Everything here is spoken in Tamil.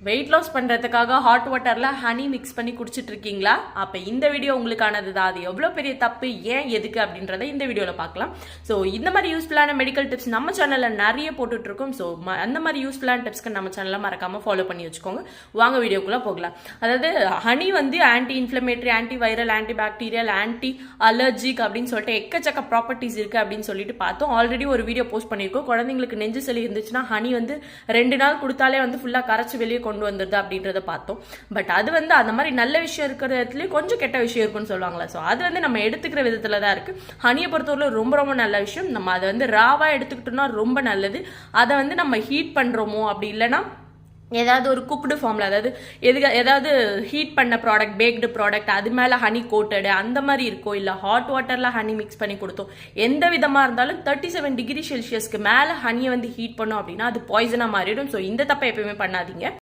வெயிட் லாஸ் பண்ணுறதுக்காக ஹாட் வாட்டரில் ஹனி மிக்ஸ் பண்ணி குடிச்சிட்டு இருக்கீங்களா? அப்போ இந்த வீடியோ உங்களுக்கானது தான். அது எவ்வளோ பெரிய தப்பு, ஏன், எதுக்கு அப்படின்றத இந்த வீடியோவில் பார்க்கலாம். ஸோ இந்த மாதிரி யூஸ்ஃபுல்லான மெடிக்கல் டிப்ஸ் நம்ம சேனலில் நிறைய போட்டுட்ருக்கோம். ஸோ அந்த மாதிரி யூஸ்ஃபுல்லான டிப்ஸ்க்கு நம்ம சேனலில் மறக்காமல் ஃபாலோ பண்ணி வச்சுக்கோங்க. வாங்க வீடியோக்குள்ளே போகலாம். அதாவது ஹனி வந்து anti inflammatory, anti viral, anti bacterial, anti allergic அப்படின்னு சொல்லிட்டு எக்கச்சக்க ப்ராப்பர்ட்டிஸ் இருக்குது அப்படின்னு சொல்லிட்டு பார்த்தோம். ஆல்ரெடி ஒரு வீடியோ போஸ்ட் பண்ணியிருக்கோம். குழந்தைங்களுக்கு நெஞ்சு சளி இருந்துச்சுன்னா ஹனி வந்து 2 நாள் கொடுத்தாலே வந்து ஃபுல்லாக கரைச்சி வெளியே கொண்டு வந்துருது அப்படின்றத பார்த்தோம். பட் அது வந்து அந்த மாதிரி நல்ல விஷயம் இருக்கிறதுலேயும் கொஞ்சம் கெட்ட விஷயம் இருக்குன்னு சொல்லுவாங்களா. ஸோ அது வந்து நம்ம எடுத்துக்கிற விதத்துல தான் இருக்கு. ஹனியை பொறுத்தவரை ரொம்ப ரொம்ப நல்ல விஷயம். நம்ம அதை வந்து ராவா எடுத்துக்கிட்டோம்னா ரொம்ப நல்லது. அதை வந்து நம்ம ஹீட் பண்றோமோ அப்படி இல்லைன்னா ஏதாவது ஒரு குக்டு ஃபார்மில், அதாவது ஏதாவது ஹீட் பண்ண ப்ராடக்ட், பேக்டு ப்ராடக்ட், அது மேலே ஹனி கோட்டடு அந்த மாதிரி இருக்கோ, இல்லை ஹாட் வாட்டரில் ஹனி மிக்ஸ் பண்ணி கொடுத்தோம், எந்த விதமாக இருந்தாலும் 37 டிகிரி செல்சியஸ்க்கு மேலே ஹனியை வந்து ஹீட் பண்ணோம் அப்படின்னா அது பாய்சனாக மாறிடும். ஸோ இந்த தப்பை எப்பயுமே பண்ணாதீங்க.